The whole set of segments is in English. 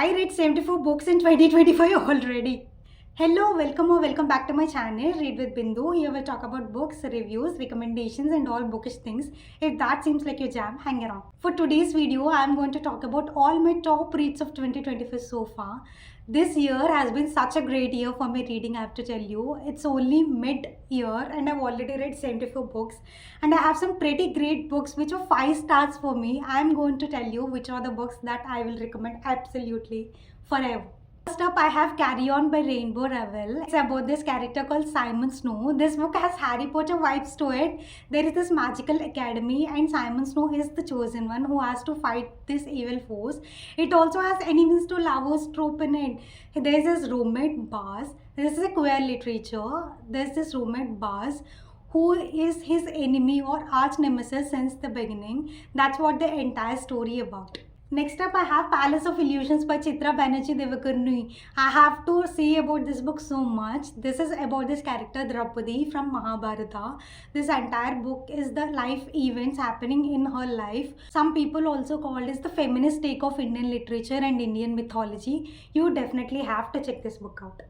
I read 74 books in 2025 already. Hello, welcome or welcome back to my channel, Read with Bindu. Here we'll talk about books, reviews, recommendations and all bookish things. If that seems like your jam, hang around. For today's video, I'm going to talk about all my top reads of 2025 so far. This year has been such a great year for my reading, I have to tell you. It's only mid-year and I've already read 74 books. And I have some pretty great books which are 5 stars for me. I'm going to tell you which are the books that I will recommend absolutely forever. First up, I have Carry On by Rainbow Rowell. It's about this character called Simon Snow. This book has Harry Potter vibes to it. There is this magical academy and Simon Snow is the chosen one who has to fight this evil force. It also has enemies to lovers trope in it. There's this roommate Buzz. This is a queer literature. There's this roommate Buzz who is his enemy or arch nemesis since the beginning. That's what the entire story about. Next up, I have Palace of Illusions by Chitra Banerjee Devakaruni. I have to say about this book so much. This is about this character Draupadi from Mahabharata. This entire book is the life events happening in her life. Some people also call this the feminist take of Indian literature and Indian mythology. You definitely have to check this book out.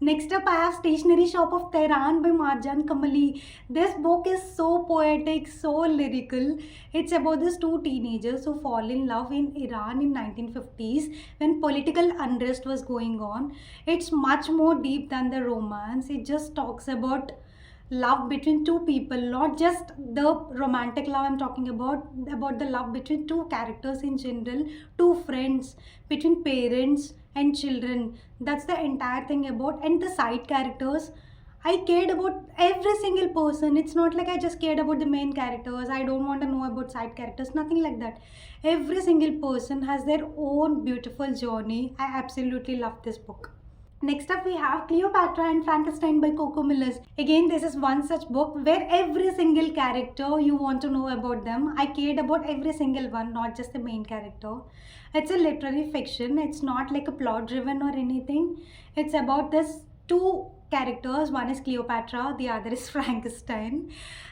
Next up, I have Stationery Shop of Tehran by Marjan Kamali. This book is so poetic, so lyrical. It's about these two teenagers who fall in love in Iran in 1950s when political unrest was going on. It's much more deep than the romance. It just talks about love between two people, not just the romantic love I'm talking about the love between two characters in general, two friends, between parents and children. That's the entire thing about. And the side characters, I cared about every single person. It's not like I just cared about the main characters. I don't want to know about side characters, nothing like that. Every single person has their own beautiful journey. I absolutely love this book. Next up, we have Cleopatra and Frankenstein by Coco Millers. Again, this is one such book where every single character you want to know about them. I cared about every single one, not just the main character. It's a literary fiction. It's not like a plot driven or anything. It's about this two characters. One is Cleopatra, the other is Frankenstein.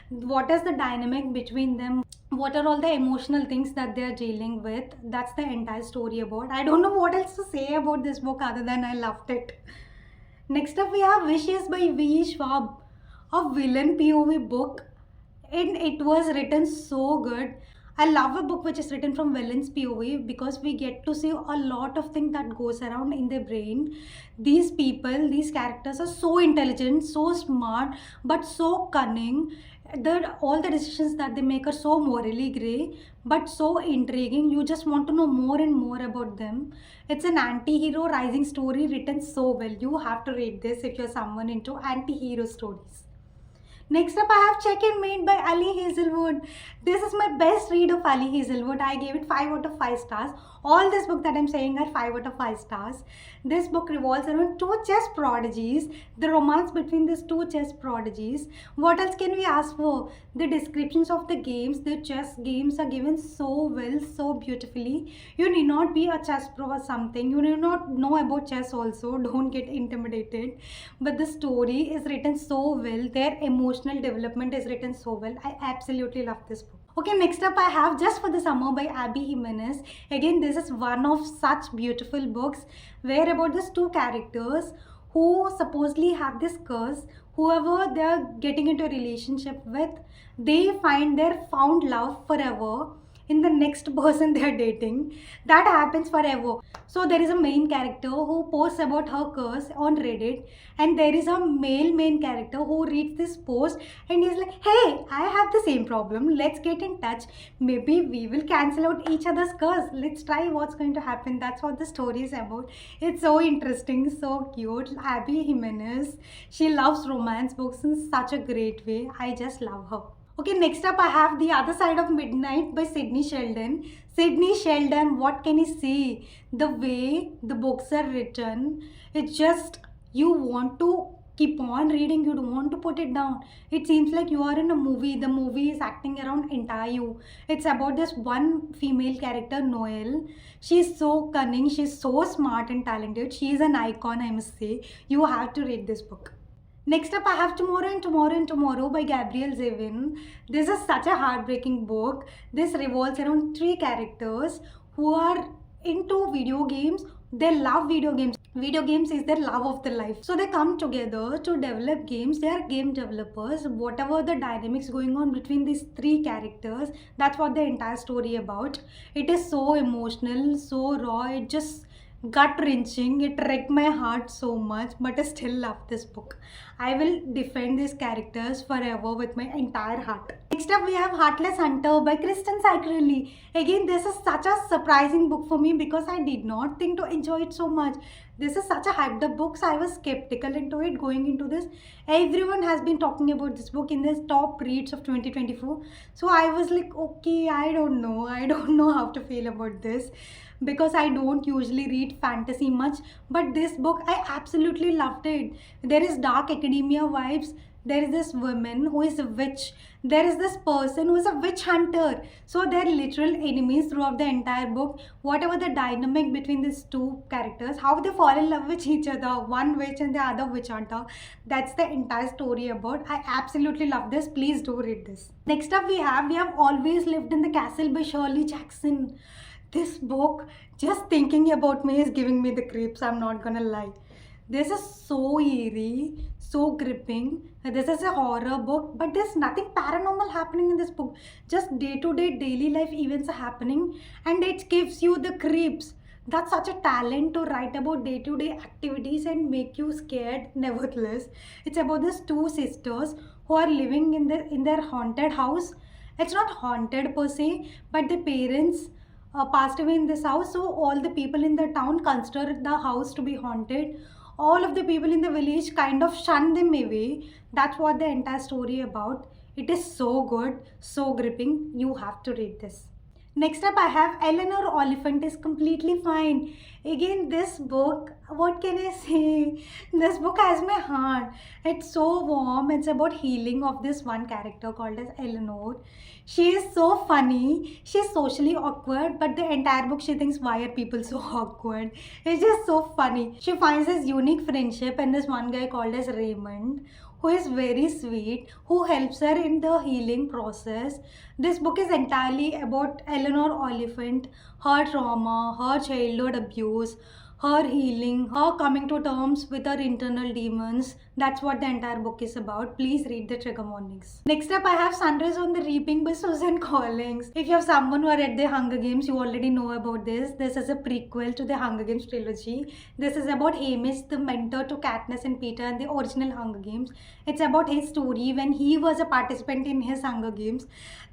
What is the dynamic between them? What are all the emotional things that they are dealing with? That's the entire story about. I don't know what else to say about this book other than I loved it. Next up, we have Wishes by V.E. Schwab, a villain POV book, and it was written so good. I love a book which is written from villain's POV because we get to see a lot of things that goes around in their brain. These people, these characters are so intelligent, so smart, but so cunning. All the decisions that they make are so morally grey, but so intriguing. You just want to know more and more about them. It's an anti-hero rising story written so well. You have to read this if you're someone into anti-hero stories. Next up, I have Check and Mate by Ali Hazelwood. This is my best read of Ali Hazelwood. I gave it 5 out of 5 stars. All this book that I'm saying are 5 out of 5 stars. This book revolves around two chess prodigies, the romance between these two chess prodigies. What else can we ask for? The descriptions of the games, the chess games are given so well, so beautifully. You need not be a chess pro or something. You need not know about chess also. Don't get intimidated. But the story is written so well. Their emotional development is written so well. I absolutely love this book. Okay, next up I have Just for the Summer by Abby Jimenez. Again, this is one of such beautiful books where about these two characters who supposedly have this curse. Whoever they are getting into a relationship with, they find their found love forever in the next person they are dating. That happens forever. So there is a main character who posts about her curse on Reddit, and there is a male main character who reads this post and he's like, hey, I have the same problem, let's get in touch, maybe we will cancel out each other's curse, let's try what's going to happen. That's what the story is about. It's so interesting, so cute. Abby Jimenez, she loves romance books in such a great way. I just love her. Okay, next up I have The Other Side of Midnight by Sidney Sheldon. Sidney Sheldon, what can you say? The way the books are written, it's just, you want to keep on reading, you don't want to put it down. It seems like you are in a movie. The movie is acting around entire you. It's about this one female character, Noelle. She's so cunning, she's so smart and talented. She is an icon, I must say. You have to read this book. Next up, I have Tomorrow and Tomorrow and Tomorrow by Gabrielle Zevin. This is such a heartbreaking book. This revolves around three characters who are into video games. They love video games. Video games is their love of their life. So they come together to develop games. They are game developers. Whatever the dynamics going on between these three characters, that's what the entire story about. It is so emotional, so raw. It just gut wrenching. It wrecked my heart so much, but I still love this book. I will defend these characters forever with my entire heart. Next up, we have Heartless Hunter by Kristen Ciccarelli. Again, this is such a surprising book for me because I did not think to enjoy it so much. This is such a hyped up book, so I was skeptical into it going into this. Everyone has been talking about this book in this top reads of 2024. So I was like, okay, I don't know. I don't know how to feel about this because I don't usually read fantasy much. But this book, I absolutely loved it. There is dark academia vibes. There is this woman who is a witch. There is this person who is a witch hunter. So they're literal enemies throughout the entire book. Whatever the dynamic between these two characters, how they fall in love with each other, one witch and the other witch hunter, that's the entire story about. I absolutely love this. Please do read this. Next up, we have Always Lived in the Castle by Shirley Jackson. This book, just thinking about me, is giving me the creeps. I'm not gonna lie. This is so eerie, so gripping. This is a horror book, but there's nothing paranormal happening in this book. Just day-to-day daily life events are happening, and it gives you the creeps. That's such a talent to write about day-to-day activities and make you scared. Nevertheless, it's about these two sisters who are living in their haunted house. It's not haunted per se, but the parents passed away in this house, so all the people in the town consider the house to be haunted. All of the people in the village kind of shun them away. That's what the entire story about. It is so good, so gripping. You have to read this. Next up, I have Eleanor Oliphant is Completely Fine. Again, this book, what can I say? This book has my heart. It's so warm. It's about healing of this one character called as Eleanor. She is so funny. She's socially awkward, but the entire book she thinks, why are people so awkward? It's just so funny. She finds this unique friendship and this one guy called as Raymond, who is very sweet, who helps her in the healing process. This book is entirely about Eleanor Oliphant, her trauma, her childhood abuse, her healing, her coming to terms with her internal demons. That's what the entire book is about. Please read the trigger warnings. Next up, I have Sunrise on the Reaping by Susan Collins. If you have someone who read the Hunger Games, you already know about this. This is a prequel to the Hunger Games trilogy. This is about Hamish, the mentor to Katniss and Peter in the original Hunger Games. It's about his story when he was a participant in his Hunger Games.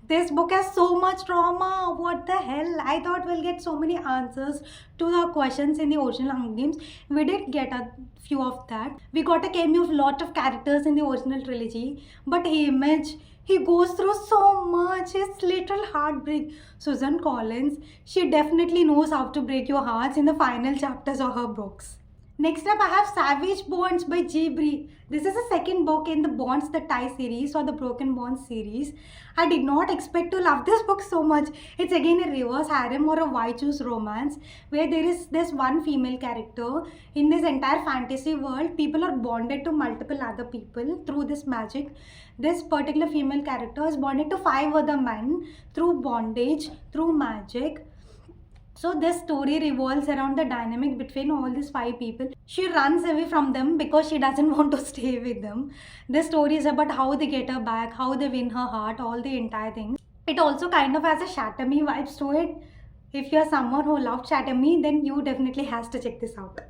This book has so much trauma. What the hell? I thought we'll get so many answers to the questions in the original Hunger Games. We did get a few of that. We got a cameo of lot of characters in the original trilogy. But Hamish, he goes through so much. It's literal heartbreak. Susan Collins, she definitely knows how to break your hearts in the final chapters of her books. Next up, I have Savage Bonds by Jibri. This is the second book in the Bonds the Tie series or the Broken Bonds series. I did not expect to love this book so much. It's again a reverse harem or a why choose romance where there is this one female character. In this entire fantasy world, people are bonded to multiple other people through this magic. This particular female character is bonded to 5 other men through bondage, through magic. So this story revolves around the dynamic between all these 5 people. She runs away from them because she doesn't want to stay with them. This story is about how they get her back, how they win her heart, all the entire thing. It also kind of has a Shatter Me vibes to it. If you're someone who loved Shatter Me, then you definitely has to check this out.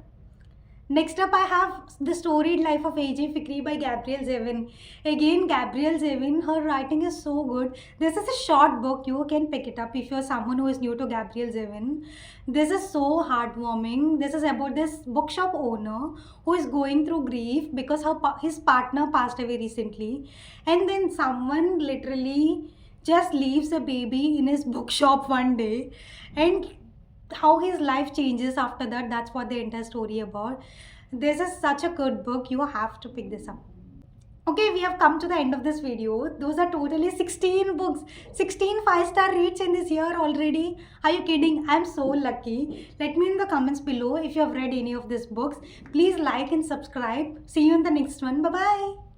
Next up, I have The Storied Life of A.J. Fikry by Gabrielle Zevin. Again, Gabrielle Zevin, her writing is so good. This is a short book. You can pick it up if you're someone who is new to Gabrielle Zevin. This is so heartwarming. This is about this bookshop owner who is going through grief because his partner passed away recently. And then someone literally just leaves a baby in his bookshop one day. And how his life changes after that, that's what the entire story about. This is such a good book. You have to pick this up. Okay, we have come to the end of this video. Those are totally 16 books, 16 5-star reads in this year already. Are you kidding? I'm so lucky. Let me in the comments below if you have read any of these books. Please like and subscribe. See you in the next one. Bye bye.